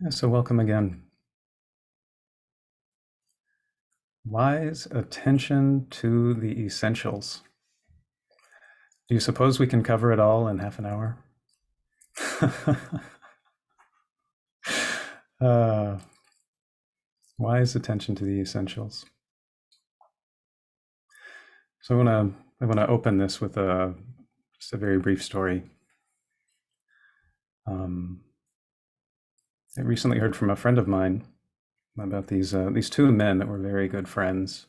So welcome again. Wise attention to the essentials. Do you suppose we can cover it all in half an hour? uh, wise attention to the essentials. So I want to open this with just a very brief story. I recently heard from a friend of mine about these two men that were very good friends,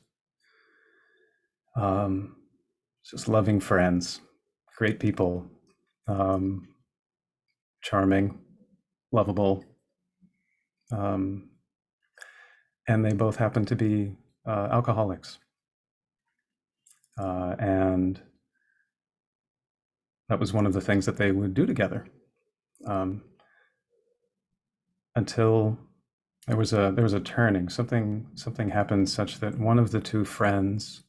um, just loving friends, great people, um, charming, lovable, um, and they both happen to be alcoholics. And that was one of the things that they would do together, um, until there was a turning. Something happened such that one of the two friends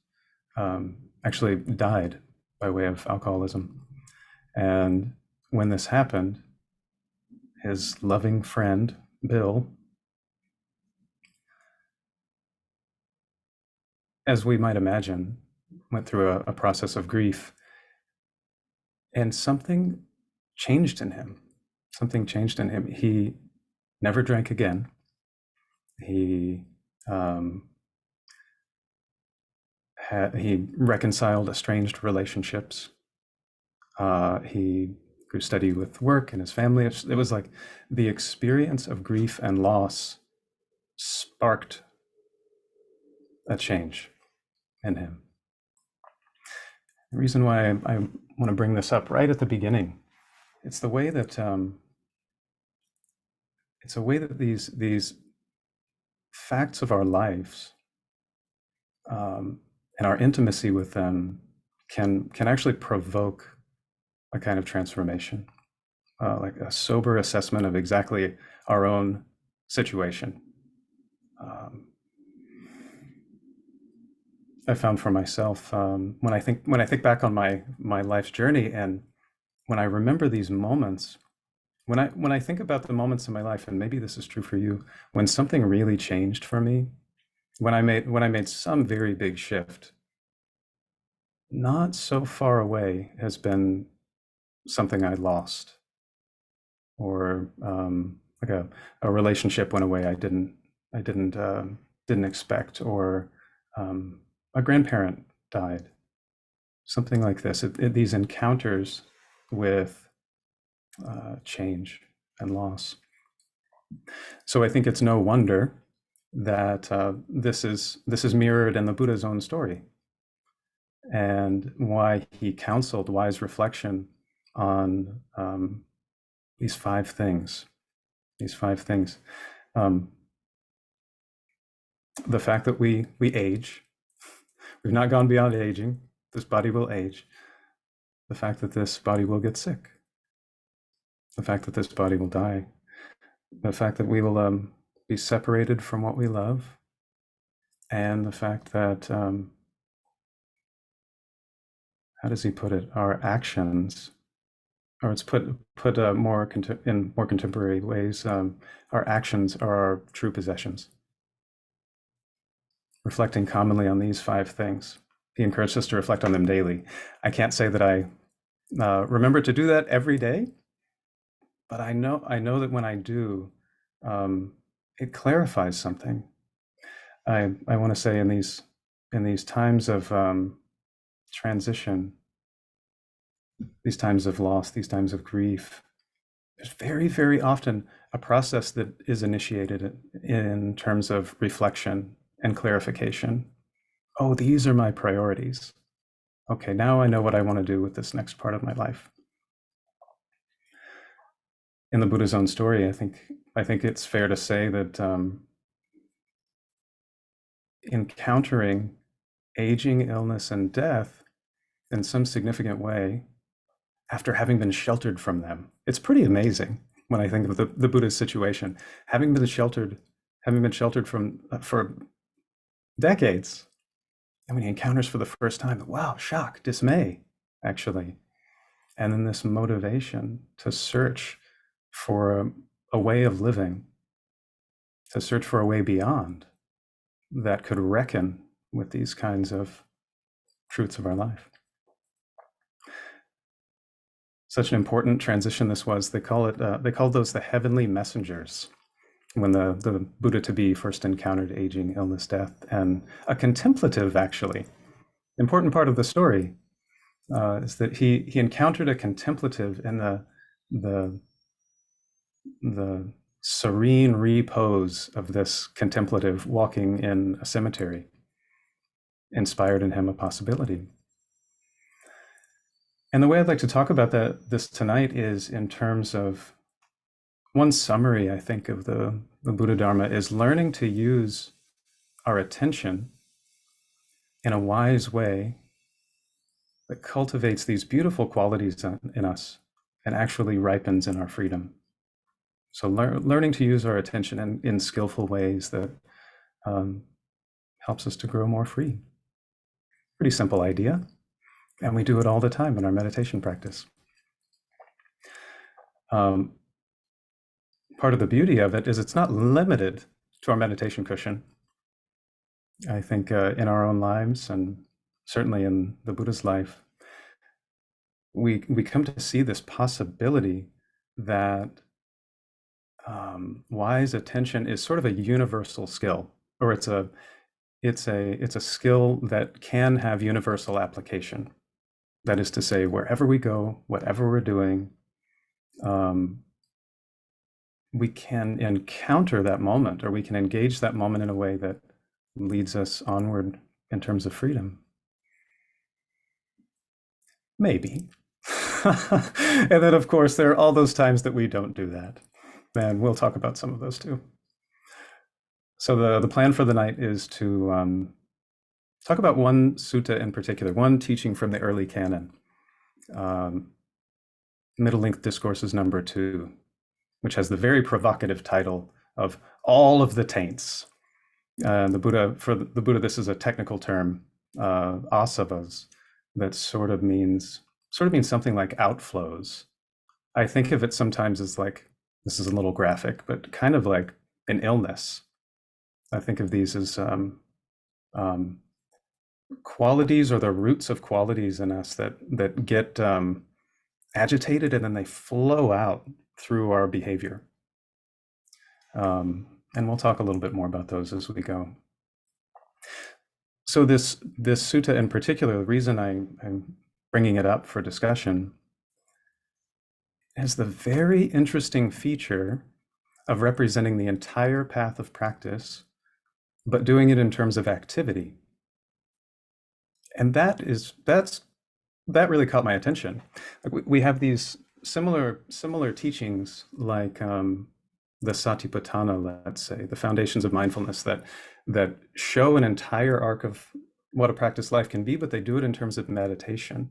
actually died by way of alcoholism. And when this happened, his loving friend Bill, as we might imagine, went through a process of grief, and something changed in him. Something changed in him. He never drank again. He um, he reconciled estranged relationships. He grew steady with work and his family. It was like the experience of grief and loss sparked a change in him. The reason why I want to bring this up right at the beginning, it's the way that these facts of our lives, and our intimacy with them can actually provoke a kind of transformation, like a sober assessment of exactly our own situation. I found for myself, when I think back on my life's journey, and when I remember these moments, when I think about the moments in my life, and maybe this is true for you, when something really changed for me, when I made some very big shift, not so far away has been something I lost, or like a relationship went away I didn't expect, or a grandparent died, something like this. These encounters with change and loss. So I think it's no wonder that this is mirrored in the Buddha's own story, and why he counseled wise reflection on these five things. These five things. Um, the fact that we age, we've not gone beyond aging. This body will age. The fact that this body will get sick. The fact that this body will die. The fact that we will be separated from what we love, and the fact that how does he put it? Our actions, or it's put more in more contemporary ways. Our actions are our true possessions. Reflecting commonly on these five things, he encouraged us to reflect on them daily. I can't say that I remember to do that every day, but I know that when I do, it clarifies something. I want to say in these times of transition, these times of loss, these times of grief, there's very, very often a process that is initiated in terms of reflection and clarification. Oh, these are my priorities. Okay, now I know what I want to do with this next part of my life. In the Buddha's own story, I think it's fair to say that encountering aging, illness, and death in some significant way, after having been sheltered from them, it's pretty amazing when I think of the Buddha's situation, having been sheltered from for decades, and when he encounters for the first time, wow, shock, dismay, actually, and then this motivation to search for a way of living to search for a way beyond that could reckon with these kinds of truths of our life. Such an important transition this was. They called those the heavenly messengers when the Buddha to be first encountered aging, illness, death, and a contemplative, actually. Important part of the story is that he encountered a contemplative in the serene repose of this contemplative walking in a cemetery inspired in him a possibility. And the way I'd like to talk about this tonight is in terms of one summary, I think, of the Buddha Dharma is learning to use our attention in a wise way that cultivates these beautiful qualities in us and actually ripens in our freedom. So learning to use our attention in skillful ways that helps us to grow more free. Pretty simple idea. And we do it all the time in our meditation practice. Part of the beauty of it is it's not limited to our meditation cushion. I think in our own lives, and certainly in the Buddha's life, we come to see this possibility that wise attention is sort of a universal skill, or it's a skill that can have universal application. That is to say, wherever we go, whatever we're doing, we can encounter that moment, or we can engage that moment in a way that leads us onward in terms of freedom. Maybe. And then, of course, there are all those times that we don't do that. And we'll talk about some of those too. So the plan for the night is to talk about one sutta in particular, one teaching from the early canon, Middle Length Discourses number 2, which has the very provocative title of All of the Taints. For the Buddha, this is a technical term, asavas, that sort of means something like outflows. I think of it sometimes as like, this is a little graphic, but kind of like an illness. I think of these as qualities, or the roots of qualities in us that get agitated and then they flow out through our behavior. And we'll talk a little bit more about those as we go. So this sutta in particular, the reason I'm bringing it up for discussion has the very interesting feature of representing the entire path of practice, but doing it in terms of activity. And that really caught my attention. Like we have these similar teachings, like the Satipatthana, let's say, the foundations of mindfulness, that show an entire arc of what a practice life can be, but they do it in terms of meditation.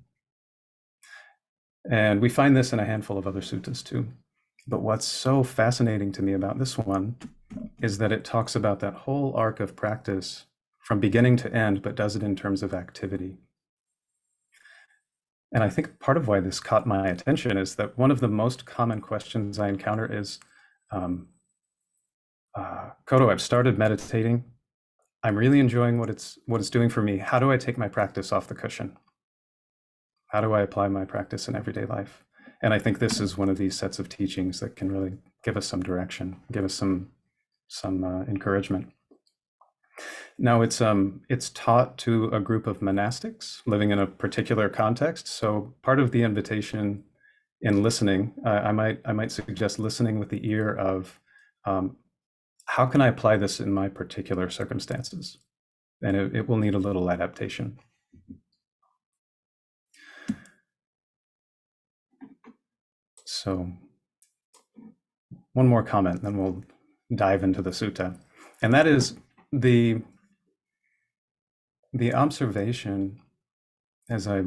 And we find this in a handful of other suttas too. But what's so fascinating to me about this one is that it talks about that whole arc of practice from beginning to end, but does it in terms of activity. And I think part of why this caught my attention is that one of the most common questions I encounter is, Kodo, I've started meditating. I'm really enjoying what it's doing for me. How do I take my practice off the cushion? How do I apply my practice in everyday life? And I think this is one of these sets of teachings that can really give us some direction, give us some encouragement. Now it's taught to a group of monastics living in a particular context. So part of the invitation in listening, I might suggest listening with the ear of how can I apply this in my particular circumstances? And it will need a little adaptation. So one more comment, then we'll dive into the sutta. And that is the observation, as I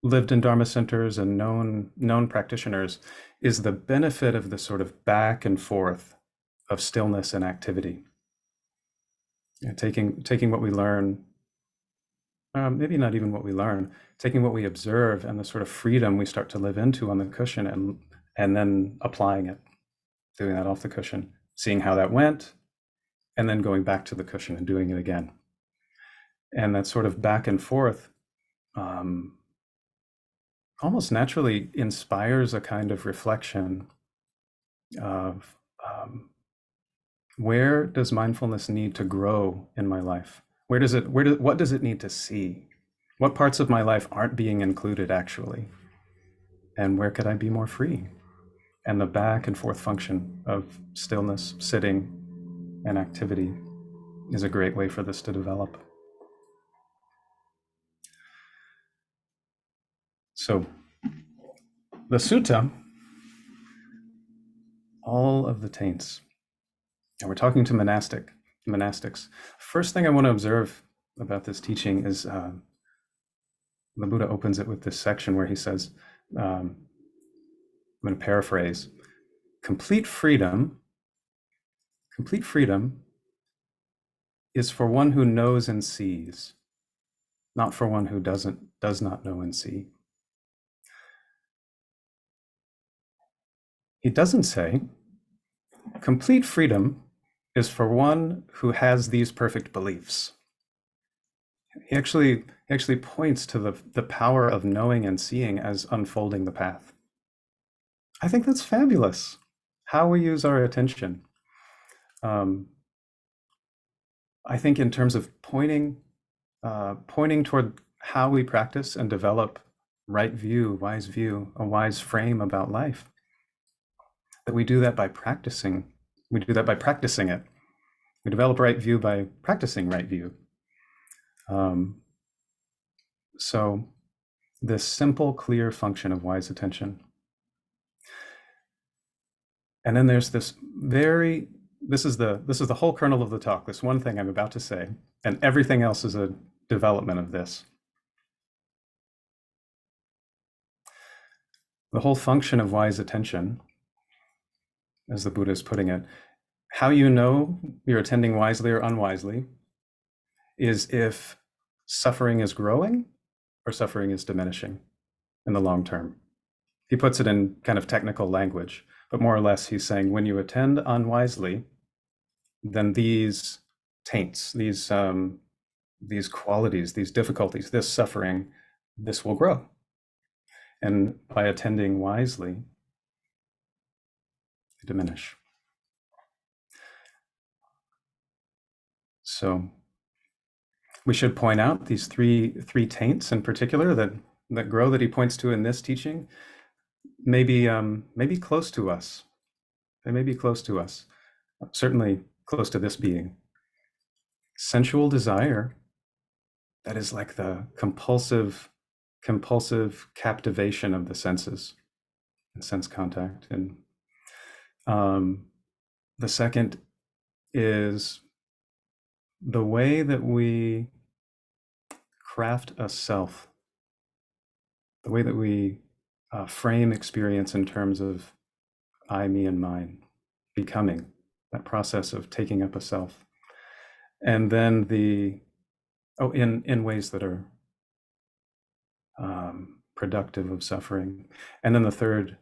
lived in Dharma centers and known practitioners, is the benefit of the sort of back and forth of stillness and activity. Taking what we learn, maybe not even what we learn, taking what we observe and the sort of freedom we start to live into on the cushion, and then applying it, doing that off the cushion, seeing how that went, and then going back to the cushion and doing it again. And that sort of back and forth um, almost naturally inspires a kind of reflection of where does mindfulness need to grow in my life? What does it need to see? What parts of my life aren't being included actually? And where could I be more free? And the back and forth function of stillness, sitting, and activity is a great way for this to develop. So the sutta, all of the taints, and we're talking to monastics. First thing I want to observe about this teaching is the Buddha opens it with this section where he says, I'm going to paraphrase, complete freedom is for one who knows and sees, not for one who does not know and see. He doesn't say complete freedom is for one who has these perfect beliefs. He actually points to the power of knowing and seeing as unfolding the path. I think that's fabulous. How we use our attention. I think in terms of pointing toward how we practice and develop right view, a wise frame about life, that we do that by practicing. We do that by practicing it. We develop right view by practicing right view. So this simple, clear function of wise attention. And then there's this is the whole kernel of the talk, this one thing I'm about to say, and everything else is a development of this. The whole function of wise attention, as the Buddha is putting it, how you know you're attending wisely or unwisely is if suffering is growing or suffering is diminishing in the long term. He puts it in kind of technical language, but more or less he's saying when you attend unwisely, then these taints, these qualities, these difficulties, this suffering, this will grow. And by attending wisely, they diminish. So we should point out these three taints in particular that grow, that he points to in this teaching, maybe close to us. They may be close to us, certainly close to this being. Sensual desire, that is like the compulsive captivation of the senses and sense contact. And the second is the way that we craft a self, the way that we frame experience in terms of I, me, and mine, becoming, that process of taking up a self. And then in ways that are productive of suffering. And then the third,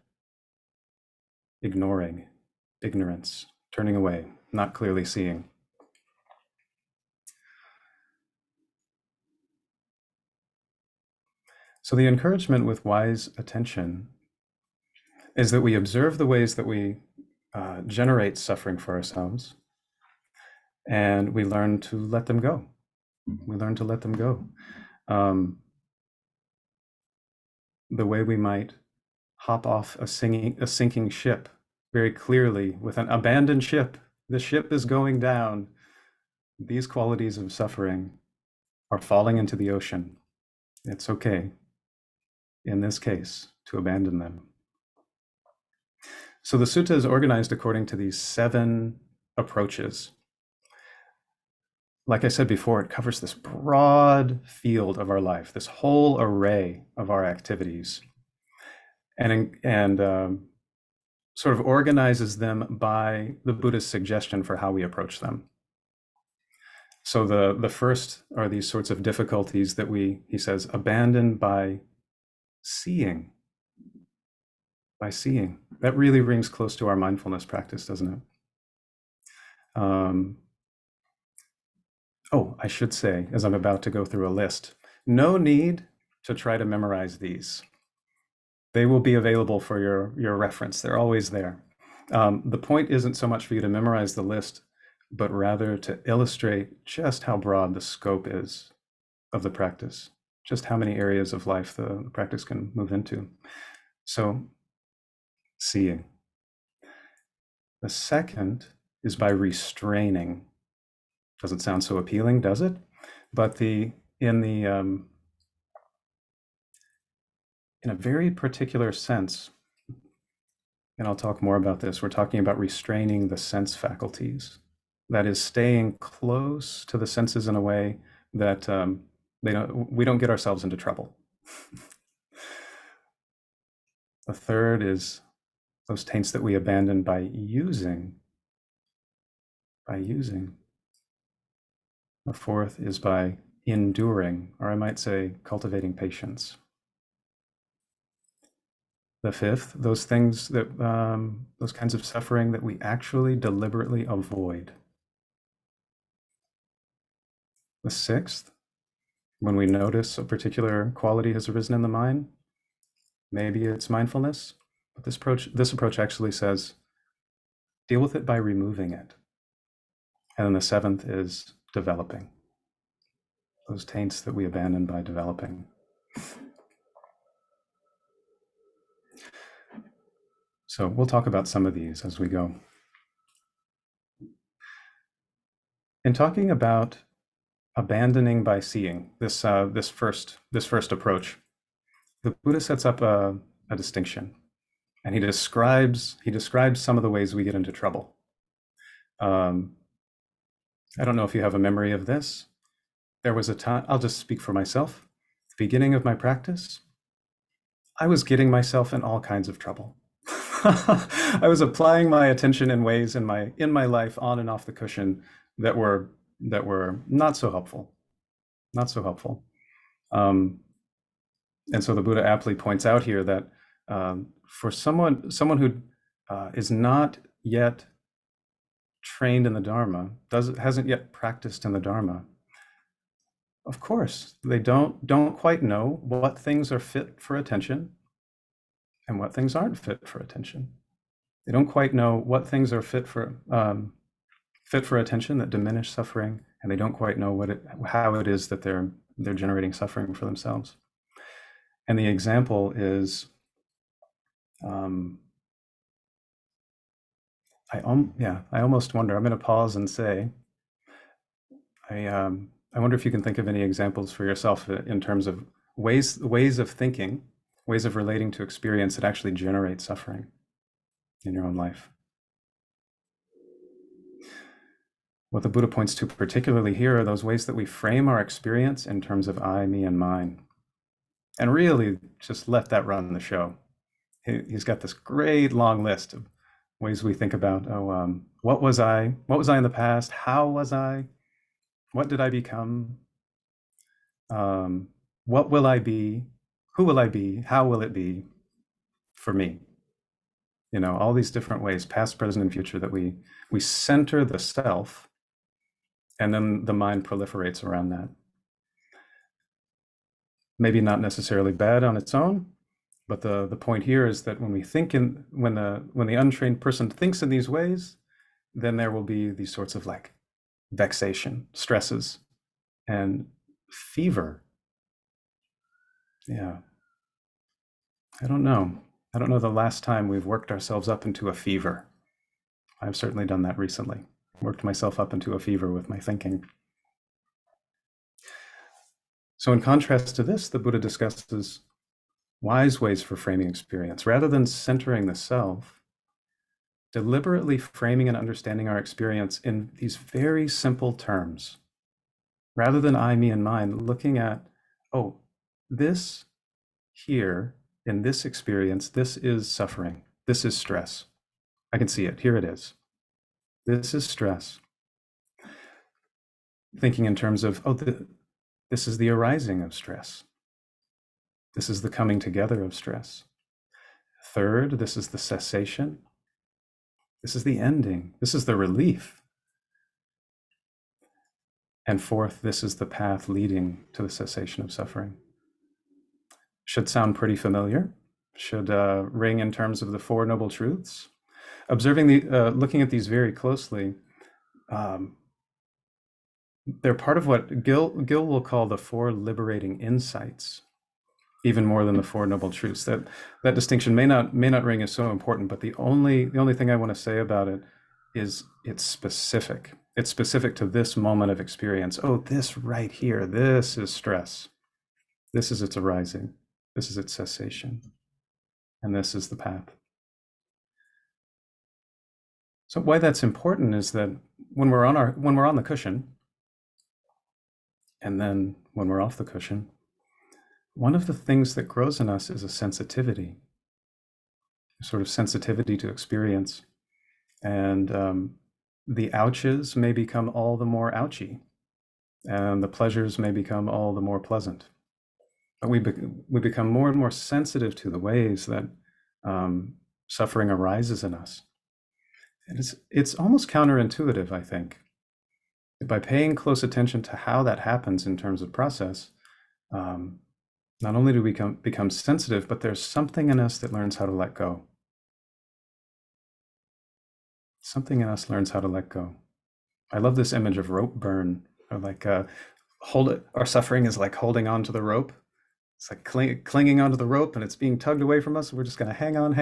ignorance, turning away, not clearly seeing. So the encouragement with wise attention is that we observe the ways that we generate suffering for ourselves, and we learn to let them go. We learn to let them go. The way we might hop off a sinking ship very clearly with an abandoned ship. The ship is going down. These qualities of suffering are falling into the ocean. It's okay, in this case, to abandon them. So the sutta is organized according to these 7 approaches. Like I said before, it covers this broad field of our life, this whole array of our activities, and sort of organizes them by the Buddha's suggestion for how we approach them. So the first are these sorts of difficulties that he says, abandon by seeing. By seeing. That really rings close to our mindfulness practice, doesn't it? Oh, I should say, as I'm about to go through a list, no need to try to memorize these. They will be available for your reference. They're always there. The point isn't so much for you to memorize the list, but rather to illustrate just how broad the scope is of the practice, just how many areas of life the practice can move into. So, seeing. The second is by restraining. Doesn't sound so appealing, does it? But in a very particular sense, and I'll talk more about this, we're talking about restraining the sense faculties. That is staying close to the senses in a way that we don't get ourselves into trouble. The third is those taints that we abandon by using. The fourth is by enduring, or I might say cultivating patience. The fifth, those things that, those kinds of suffering that we actually deliberately avoid. The sixth, when we notice a particular quality has arisen in the mind, maybe it's mindfulness, but this approach actually says, deal with it by removing it. And then the seventh is developing. Those taints that we abandon by developing. So we'll talk about some of these as we go. In talking about abandoning by seeing, this first approach, the Buddha sets up a distinction, and he describes some of the ways we get into trouble. I don't know if you have a memory of this. There was a time, I'll just speak for myself. At the beginning of my practice, I was getting myself in all kinds of trouble. I was applying my attention in ways in my life on and off the cushion that were not so helpful, and so the Buddha aptly points out here that for someone who is not yet trained in the Dharma, hasn't yet practiced in the Dharma, of course they don't quite know what things are fit for attention and what things aren't fit for attention. They don't quite know what things are fit for attention that diminish suffering, and they don't quite know how it is that they're generating suffering for themselves. And the example is, I almost wonder. I'm going to pause and say, I wonder if you can think of any examples for yourself in terms of ways of thinking, ways of relating to experience that actually generate suffering in your own life. What the Buddha points to particularly here are those ways that we frame our experience in terms of I, me, and mine, and really just let that run the show. He's got this great long list of ways we think about, what was I? What was I in the past? How was I? What did I become? What will I be? Who will I be? How will it be for me? All these different ways, past, present, and future, that we center the self, and then the mind proliferates around that. Maybe not necessarily bad on its own, but the point here is that when we think when the untrained person thinks in these ways, then there will be these sorts of like vexation, stresses, and fever. Yeah. I don't know the last time we've worked ourselves up into a fever. I've certainly done that recently. Worked myself up into a fever with my thinking. So in contrast to this, the Buddha discusses wise ways for framing experience. Rather than centering the self, deliberately framing and understanding our experience in these very simple terms. Rather than I, me, and mine, looking at, this here, in this experience, this is suffering. This is stress. I can see it. Here it is. This is stress. Thinking in terms of, this is the arising of stress. This is the coming together of stress. Third, this is the cessation. This is the ending. This is the relief. And fourth, this is the path leading to the cessation of suffering. Should sound pretty familiar. Should ring in terms of the Four Noble Truths. Looking at these very closely, um, they're part of what Gil will call the four liberating insights, even more than the Four Noble Truths. That distinction may not ring as so important, but the only thing I want to say about it is it's specific. It's specific to this moment of experience. Oh, this right here, this is stress. This is its arising. This is its cessation. And this is the path. So why that's important is that when we're on the cushion, and then when we're off the cushion, one of the things that grows in us is a sensitivity, a sort of sensitivity to experience. And the ouches may become all the more ouchy, and the pleasures may become all the more pleasant. But we become more and more sensitive to the ways that suffering arises in us. And it's almost counterintuitive, I think. By paying close attention to how that happens in terms of process, not only do we become sensitive, but there's something in us that learns how to let go. Something in us learns how to let go. I love this image of rope burn, or like our suffering is like holding on to the rope. It's like clinging onto the rope and it's being tugged away from us. We're just going to hang on,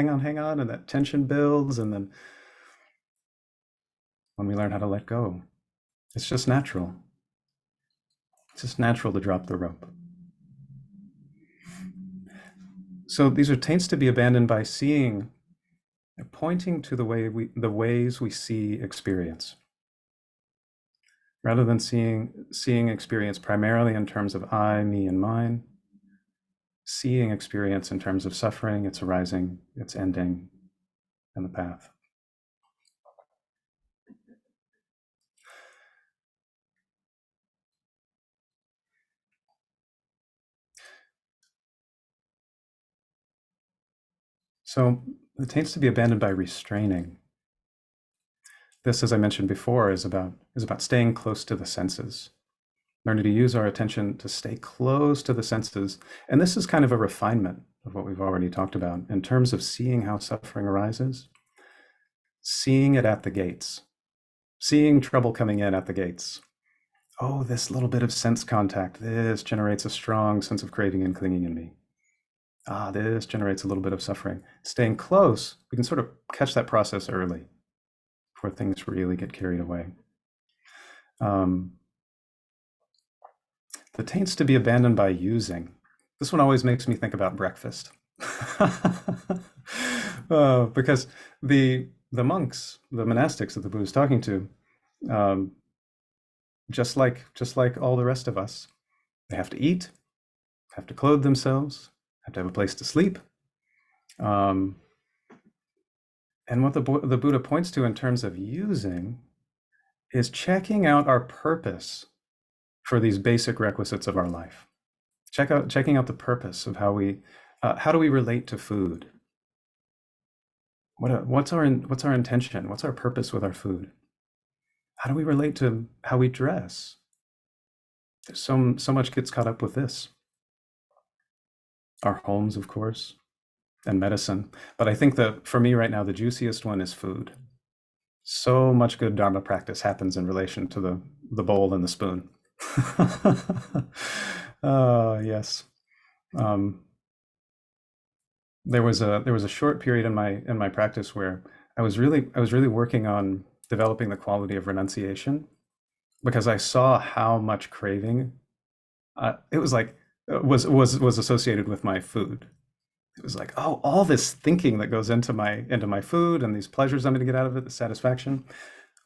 and that tension builds. And then when we learn how to let go, it's just natural. It's just natural to drop the rope. So these are taints to be abandoned by seeing, pointing to the ways we see experience, rather than seeing experience primarily in terms of I, me, and mine. Seeing experience in terms of suffering, its arising, its ending, and the path. So the taints to be abandoned by restraining. This, as I mentioned before, is about staying close to the senses, learning to use our attention to stay close to the senses. And this is kind of a refinement of what we've already talked about in terms of seeing how suffering arises, seeing it at the gates, seeing trouble coming in at the gates. Oh, this little bit of sense contact, this generates a strong sense of craving and clinging in me. This generates a little bit of suffering. Staying close, we can sort of catch that process early before things really get carried away. The taints to be abandoned by using. This one always makes me think about breakfast. Because the monks, the monastics that the Buddha is talking to, just like all the rest of us, they have to eat, have to clothe themselves, have to have a place to sleep. And what the Buddha points to in terms of using is checking out our purpose for these basic requisites of our life. Checking out the purpose of how do we relate to food? What's our intention? What's our purpose with our food? How do we relate to how we dress? There's so much gets caught up with this. Our homes, of course, and medicine. But I think that for me right now, the juiciest one is food. So much good Dharma practice happens in relation to the bowl and the spoon. Yes. There was a short period in my practice where I was really working on developing the quality of renunciation, because I saw how much craving it was like was associated with my food. It was like, oh, all this thinking that goes into my food and these pleasures I'm going to get out of it, the satisfaction.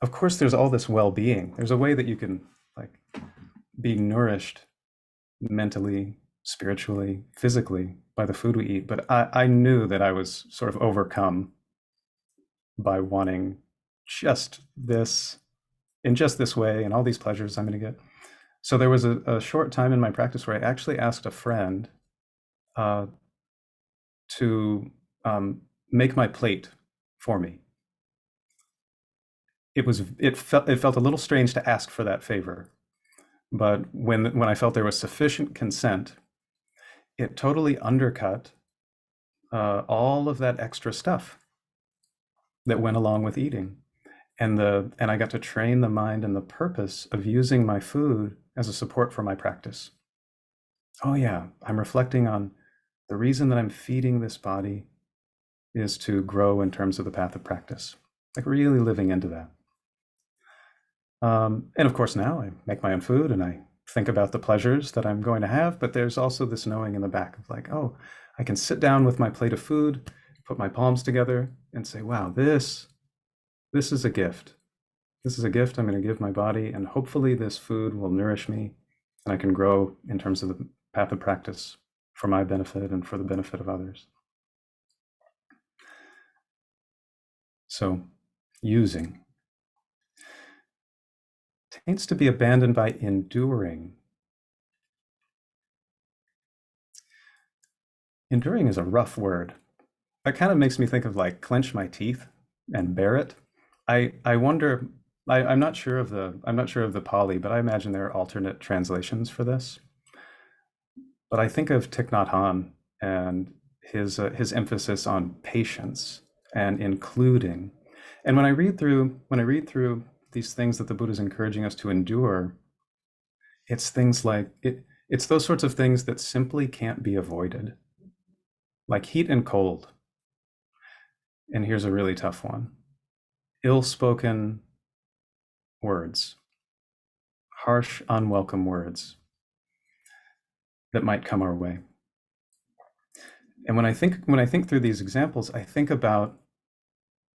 Of course, there's all this well-being. There's a way that you can like be nourished mentally, spiritually, physically by the food we eat. But I knew that I was sort of overcome by wanting just this in just this way and all these pleasures I'm going to get. So there was a short time in my practice where I actually asked a friend to make my plate for me. It felt a little strange to ask for that favor, But when I felt there was sufficient consent, it totally undercut all of that extra stuff that went along with eating. And I got to train the mind in the purpose of using my food as a support for my practice. Oh yeah, I'm reflecting on the reason that I'm feeding this body is to grow in terms of the path of practice. Like really living into that. And of course, now I make my own food and I think about the pleasures that I'm going to have, but there's also this knowing in the back of like, oh, I can sit down with my plate of food, put my palms together and say, wow, this is a gift. This is a gift I'm going to give my body, and hopefully this food will nourish me and I can grow in terms of the path of practice for my benefit and for the benefit of others. So, using tends to be abandoned by enduring. Enduring is a rough word. That kind of makes me think of like clench my teeth and bear it. I wonder. I'm not sure of the Pali, but I imagine there are alternate translations for this. But I think of Thich Nhat Hanh and his emphasis on patience and including. And when I read through these things that the Buddha is encouraging us to endure, it's things like it's those sorts of things that simply can't be avoided, like heat and cold. And here's a really tough one: ill-spoken words, harsh, unwelcome words that might come our way. And when I think through these examples, I think about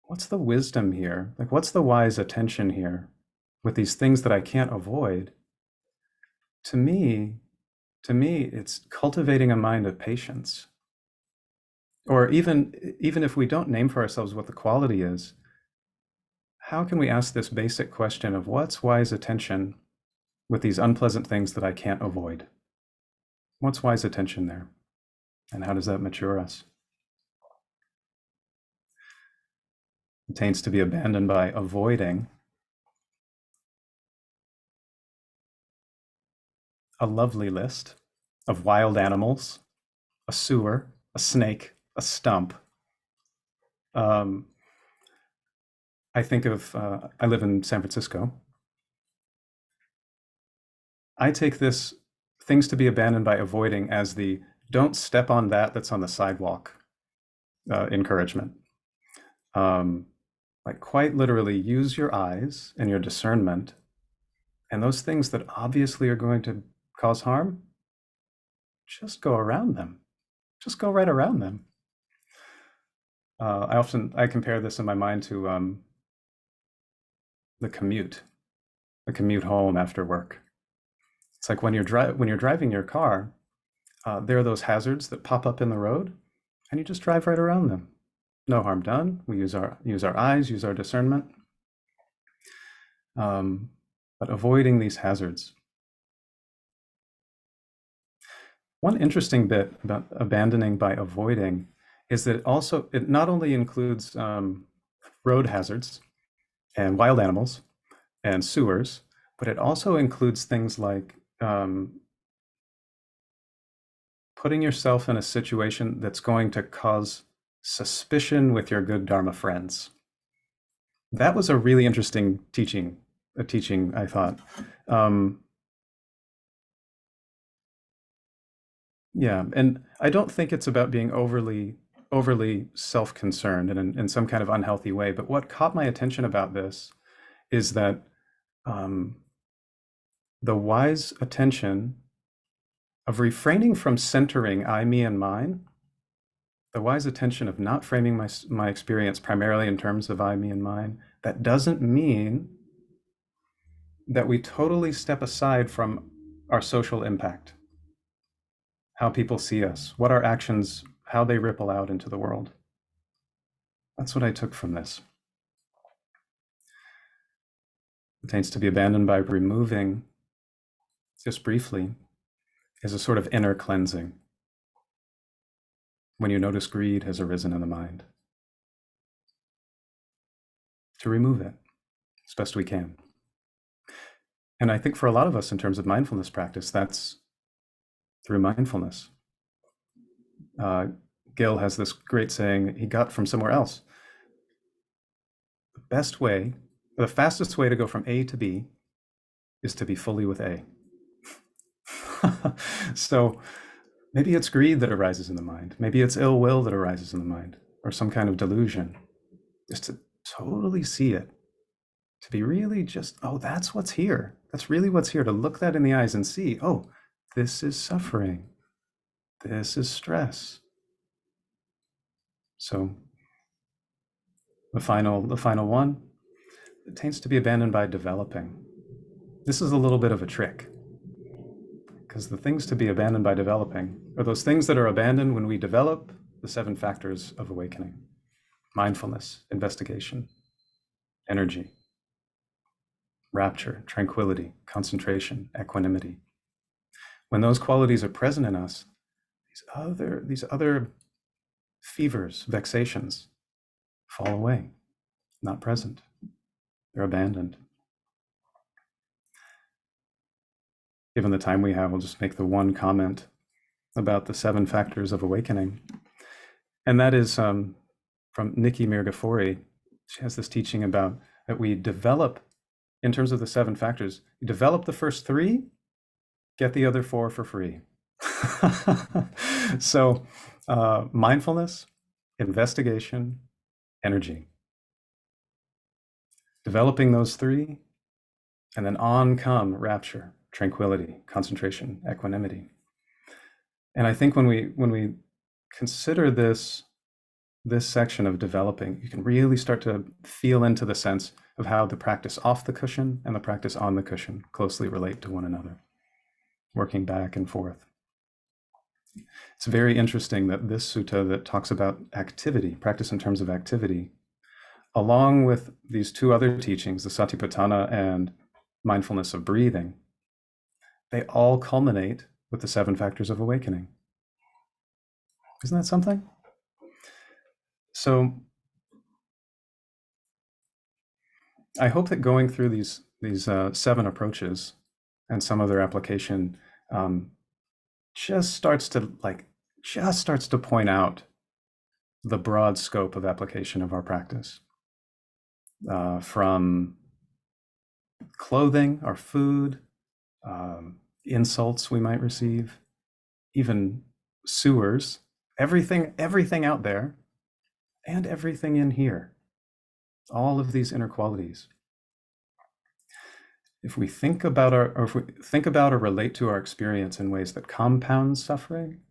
what's the wisdom here? Like what's the wise attention here with these things that I can't avoid? To me, it's cultivating a mind of patience. Or even if we don't name for ourselves what the quality is, how can we ask this basic question of what's wise attention with these unpleasant things that I can't avoid? What's wise attention there? And how does that mature us? It tends to be abandoned by avoiding a lovely list of wild animals, a sewer, a snake, a stump. I think of, I live in San Francisco. I take this things to be abandoned by avoiding as the don't step on that's on the sidewalk encouragement. Like quite literally use your eyes and your discernment, and those things that obviously are going to cause harm, just go around them. Just go right around them. I compare this in my mind to the commute home after work. It's like when you're driving your car, there are those hazards that pop up in the road, and you just drive right around them. No harm done. We use our eyes, use our discernment, but avoiding these hazards. One interesting bit about abandoning by avoiding is that it not only includes road hazards and wild animals and sewers, but it also includes things like putting yourself in a situation that's going to cause suspicion with your good Dharma friends. That was a really interesting teaching, I thought. Yeah, and I don't think it's about being overly self-concerned in some kind of unhealthy way. But what caught my attention about this is that um, the wise attention of refraining from centering I, me, and mine, the wise attention of not framing my experience primarily in terms of I, me, and mine, that doesn't mean that we totally step aside from our social impact, how people see us, what our actions, how they ripple out into the world. That's what I took from this. It tends to be abandoned by removing, just briefly, is a sort of inner cleansing. When you notice greed has arisen in the mind, to remove it as best we can. And I think for a lot of us, in terms of mindfulness practice, that's through mindfulness. Gil has this great saying he got from somewhere else. The best way, the fastest way to go from A to B is to be fully with A. So maybe it's greed that arises in the mind. Maybe it's ill will that arises in the mind, or some kind of delusion. Just to totally see it, to be really just, oh, that's what's here. That's really what's here. To look that in the eyes and see, oh, this is suffering. This is stress. So the final one, it tends to be abandoned by developing. This is a little bit of a trick, because the things to be abandoned by developing are those things that are abandoned when we develop the 7 factors of awakening: mindfulness, investigation, energy, rapture, tranquility, concentration, equanimity. When those qualities are present in us, these other fevers, vexations fall away, not present. They're abandoned. Given the time we have, we'll just make the one comment about the 7 factors of awakening. And that is from Nikki Mirgafori. She has this teaching about that we develop, in terms of the 7 factors, you develop the first 3, get the other 4 for free. So mindfulness, investigation, energy. Developing those 3, and then on come rapture, tranquility, concentration, equanimity. And I think when we consider this section of developing, you can really start to feel into the sense of how the practice off the cushion and the practice on the cushion closely relate to one another, working back and forth. It's very interesting that this sutta that talks about activity, practice in terms of activity, along with these 2 other teachings, the Satipatthana and mindfulness of breathing, they all culminate with the 7 factors of awakening. Isn't that something? So I hope that going through these 7 approaches and some of their application just starts to point out the broad scope of application of our practice, from clothing, our food, insults we might receive, even sewers, everything out there, and everything in here. All of these inner qualities. If we think about or relate to our experience in ways that compound suffering,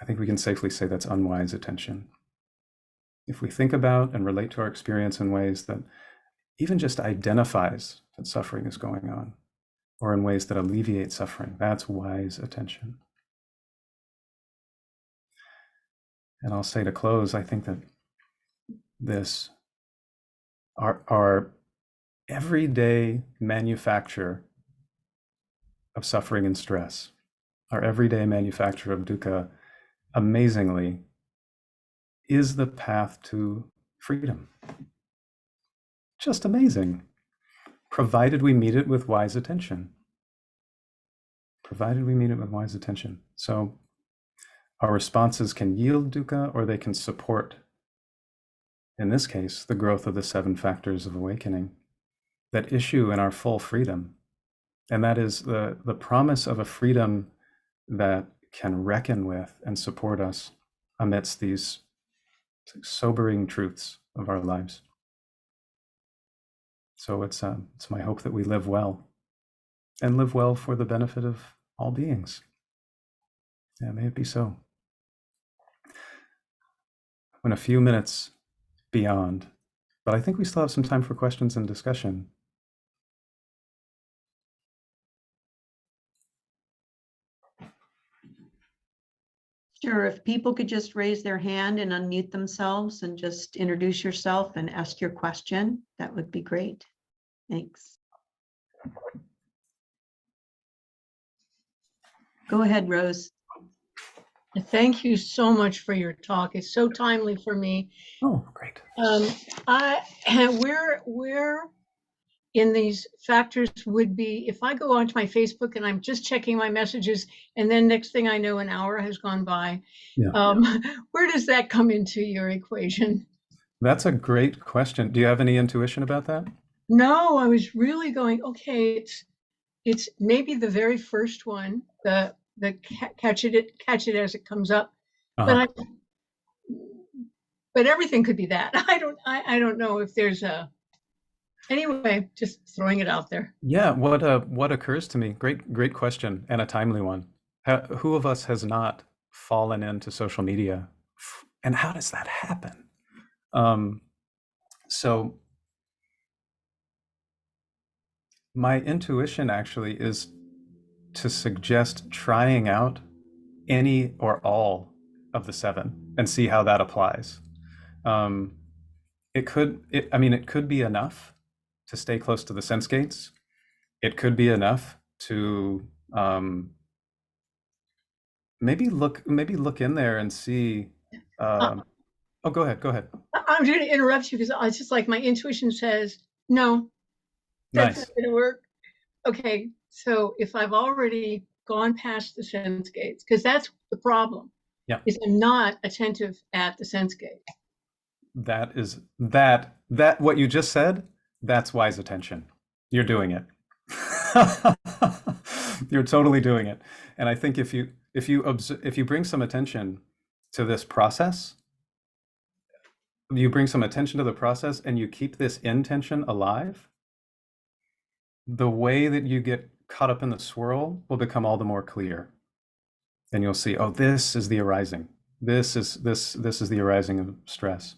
I think we can safely say that's unwise attention. If we think about and relate to our experience in ways that even just identifies that suffering is going on, or in ways that alleviate suffering, that's wise attention. And I'll say to close, I think that our everyday manufacture of suffering and stress, our everyday manufacture of dukkha, amazingly, is the path to freedom. Just amazing, provided we meet it with wise attention. Provided we meet it with wise attention. So our responses can yield dukkha, or they can support, in this case, the growth of the 7 factors of awakening that issue in our full freedom. And that is the promise of a freedom that can reckon with and support us amidst these sobering truths of our lives. So it's my hope that we live well, and live well for the benefit of all beings. Yeah, may it be so. In a few minutes beyond, but I think we still have some time for questions and discussion. Sure, if people could just raise their hand and unmute themselves and just introduce yourself and ask your question, that would be great. Thanks. Go ahead, Rose. Thank you so much for your talk. It's so timely for me. Oh, great. We're in these factors would be if I go onto my Facebook and I'm just checking my messages, and then next thing I know, an hour has gone by. Yeah. Where does that come into your equation? That's a great question. Do you have any intuition about that? No, I was really going, okay, it's maybe the very first one, the catch it as it comes up. Uh-huh. But but everything could be that. I don't know if there's a anyway, just throwing it out there. Yeah, what occurs to me? Great question and a timely one. Who of us has not fallen into social media? And how does that happen? So my intuition actually is to suggest trying out any or all of the seven and see how that applies. Um, it could be enough to stay close to the sense gates. It could be enough to maybe look in there and see. Uh, Oh, go ahead. I'm going to interrupt you because it's just like my intuition says, no, that's Nice. not going to work. Okay, so if I've already gone past the sense gates, because that's the problem, Yeah. is I'm not attentive at the sense gate. That is what you just said, that's wise attention. You're doing it. You're totally doing it. And I think if you bring some attention to this process, you bring some attention to the process and you keep this intention alive, the way that you get caught up in the swirl will become all the more clear. And you'll see, oh, this is the arising. This is the arising of stress.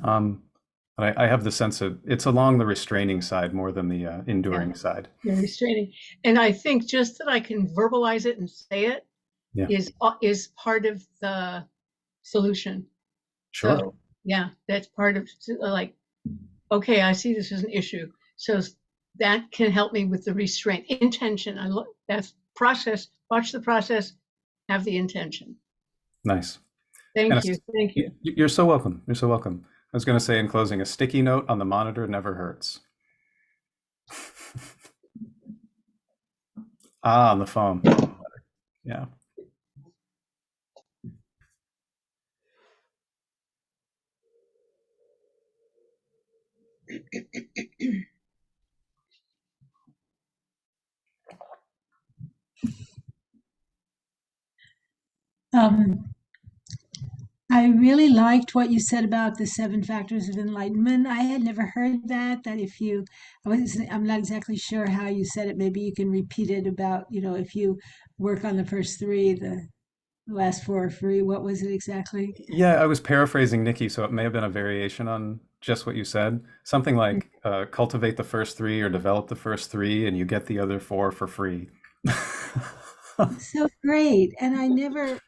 But I have the sense of it's along the restraining side more than the enduring side. Yeah, restraining. And I think just that I can verbalize it and say it Yeah. is part of the solution. Sure. So yeah, that's part of like, okay, I see this as an issue. So that can help me with the restraint. Intention. That's process. Watch the process, have the intention. Nice. Thank you. Thank you. You're so welcome. You're so welcome. I was going to say in closing, a sticky note on the monitor never hurts. On the phone. Yeah. I really liked what you said about the seven factors of enlightenment. I had never heard that if you, I'm not exactly sure how you said it. Maybe you can repeat it about, if you work on the first three, the last four are free. What was it exactly? Yeah, I was paraphrasing Nikki, so it may have been a variation on just what you said. Something like cultivate the first three or develop the first three, and you get the other four for free. So great. And I never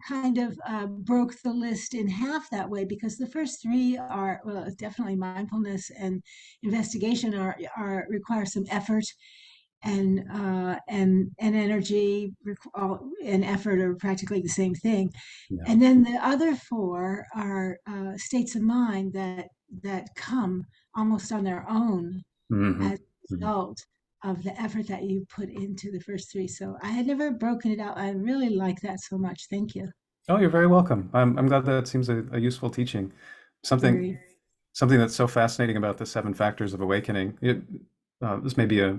kind of broke the list in half that way because the first three are, well, definitely mindfulness and investigation are require some effort and energy and effort are practically the same thing. Yeah. And then the other four are states of mind that come almost on their own Mm-hmm. as a result of the effort that you put into the first three. So I had never broken it out. I really like that so much. Thank you. Oh, you're very welcome. I'm glad that seems a useful teaching. Something that's so fascinating about the seven factors of awakening. This may be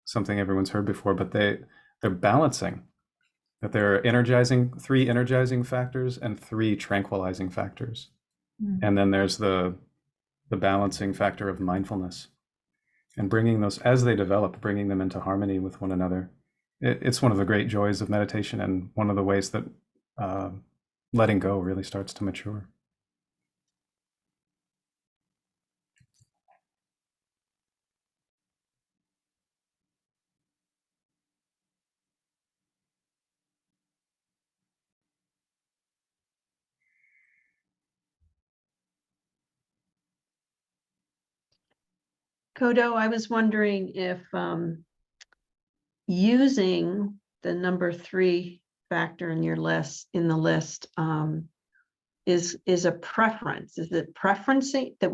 something everyone's heard before, but they're balancing. That there are three energizing factors and three tranquilizing factors. And then there's the balancing factor of mindfulness. And bringing those, as they develop, bringing them into harmony with one another. It's one of the great joys of meditation and one of the ways that letting go really starts to mature. Kodo, I was wondering if using the number 3 factor in the list, is a preference. Is it preferencing that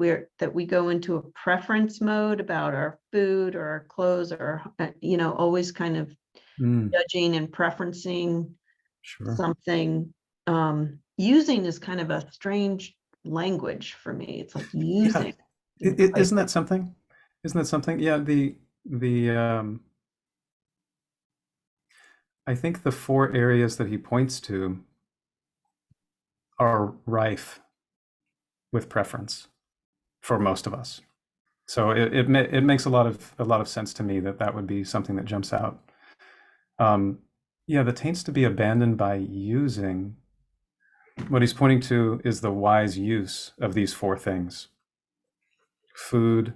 we go into a preference mode about our food or our clothes or, always kind of judging and preferencing Sure. something. Using is kind of a strange language for me. It's like Yeah. using. Isn't that something? Isn't that something? Yeah, I think the 4 areas that he points to are rife with preference for most of us. So it makes a lot of sense to me that would be something that jumps out. Yeah, the taints to be abandoned by using. What he's pointing to is the wise use of these 4 things: food,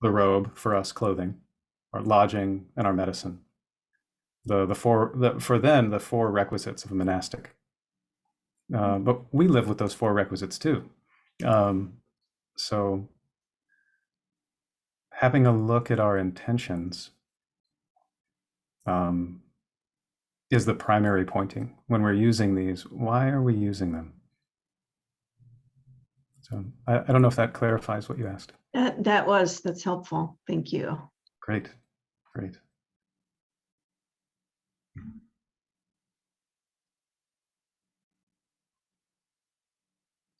the robe, for us, clothing, our lodging, and our medicine. For them, the 4 requisites of a monastic. But we live with those 4 requisites too. So having a look at our intentions is the primary pointing. When we're using these, why are we using them? So I don't know if that clarifies what you asked. That's helpful. Thank you. Great.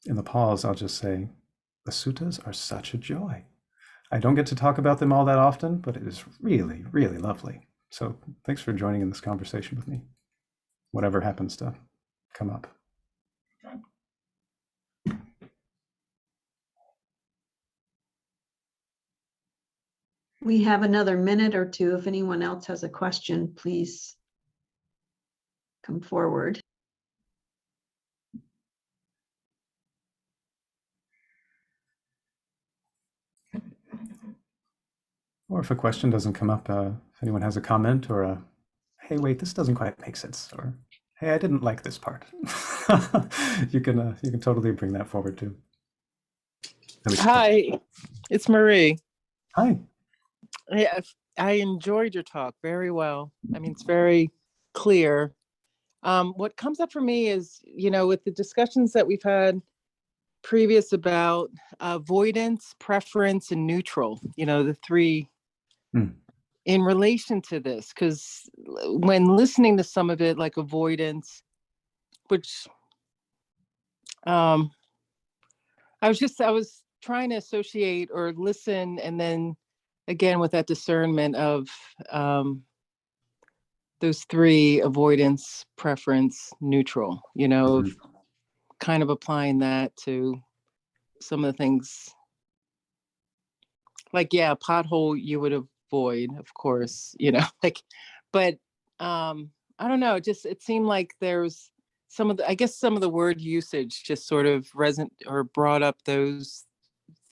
In the pause, I'll just say, the suttas are such a joy. I don't get to talk about them all that often, but it is really, really lovely. So thanks for joining in this conversation with me, whatever happens to come up. We have another minute or two. If anyone else has a question, please come forward. Or if a question doesn't come up, if anyone has a comment or a, hey, wait, this doesn't quite make sense, or hey, I didn't like this part, you can totally bring that forward too. Hi, it's Marie. Hi. Yeah, I enjoyed your talk very well. I mean, it's very clear. What comes up for me is, with the discussions that we've had previous about avoidance, preference, and neutral, the 3 in relation to this, because when listening to some of it, like avoidance, which I was trying to associate or listen, and then again with that discernment of those 3: avoidance, preference, neutral, of kind of applying that to some of the things, like, yeah, pothole you would avoid, of course, but I don't know, it seemed like there's some of the word usage just sort of resonant or brought up those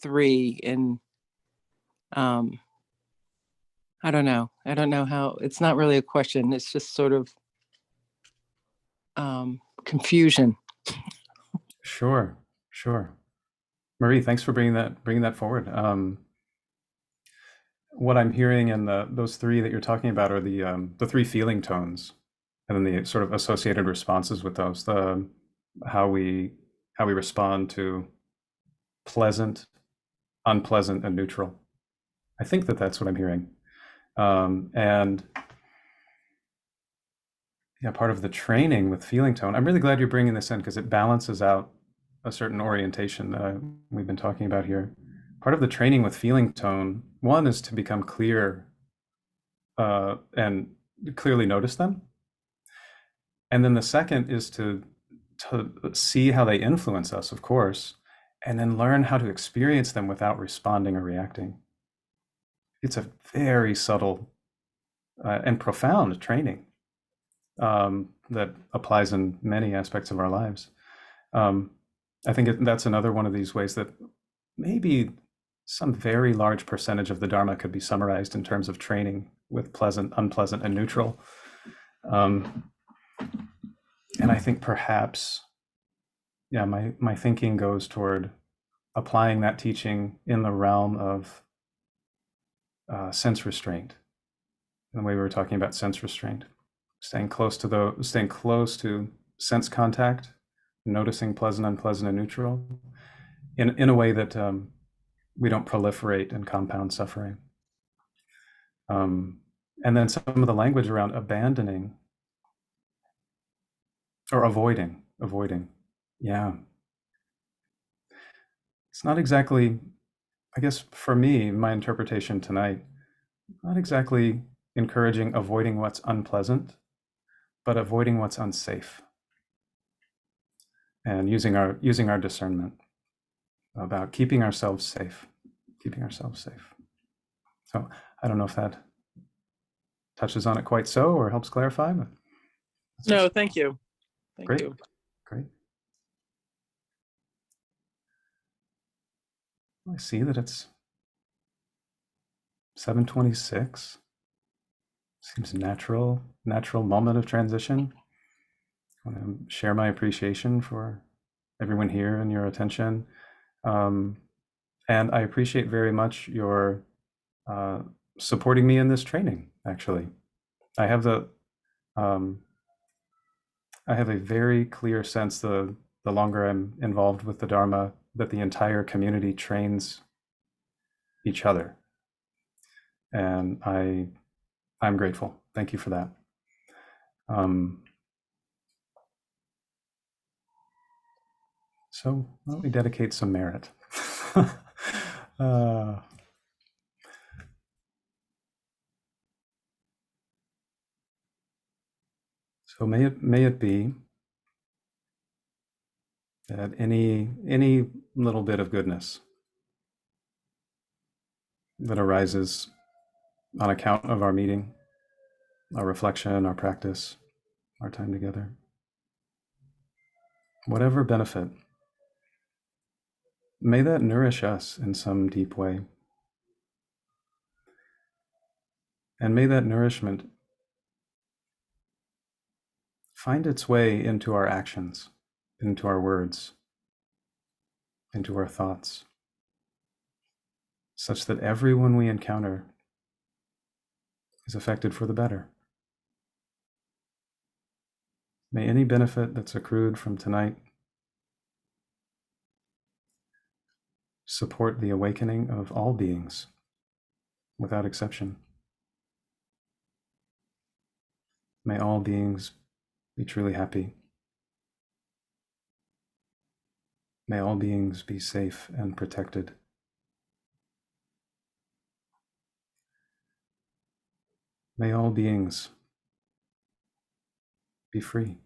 3, and I don't know how. It's not really a question, it's just sort of confusion. Sure. Marie, thanks for bringing that forward. What I'm hearing in those 3 that you're talking about are the 3 feeling tones, and then the sort of associated responses with those. How we respond to pleasant, unpleasant, and neutral. I think that's what I'm hearing. And yeah, part of the training with feeling tone, I'm really glad you're bringing this in, because it balances out a certain orientation that we've been talking about here. Part of the training with feeling tone, one is to become clear and clearly notice them. And then the second is to see how they influence us, of course, and then learn how to experience them without responding or reacting. It's a very subtle and profound training that applies in many aspects of our lives. I think that's another one of these ways that maybe some very large percentage of the Dharma could be summarized in terms of training with pleasant, unpleasant, and neutral. And I think perhaps, yeah, my thinking goes toward applying that teaching in the realm of sense restraint, in the way we were talking about sense restraint, staying close to sense contact noticing pleasant, unpleasant, and neutral in a way that we don't proliferate and compound suffering. And then some of the language around abandoning or avoiding. Yeah. It's not exactly, I guess for me, my interpretation tonight, not exactly encouraging avoiding what's unpleasant, but avoiding what's unsafe. And using our discernment about keeping ourselves safe. So I don't know if that touches on it quite so or helps clarify, but No, thank you. Thank great. you. Great. I see that it's 7:26. Seems natural moment of transition. I want to share my appreciation for everyone here and your attention. And I appreciate very much your supporting me in this training, actually. I have a very clear sense the longer I'm involved with the Dharma, that the entire community trains each other. And I'm grateful. Thank you for that. So why don't we dedicate some merit? So may it be that any little bit of goodness that arises on account of our meeting, our reflection, our practice, our time together, whatever benefit, may that nourish us in some deep way. And may that nourishment find its way into our actions, into our words, into our thoughts, such that everyone we encounter is affected for the better. May any benefit that's accrued from tonight support the awakening of all beings, without exception. May all beings be truly happy. May all beings be safe and protected. May all beings be free.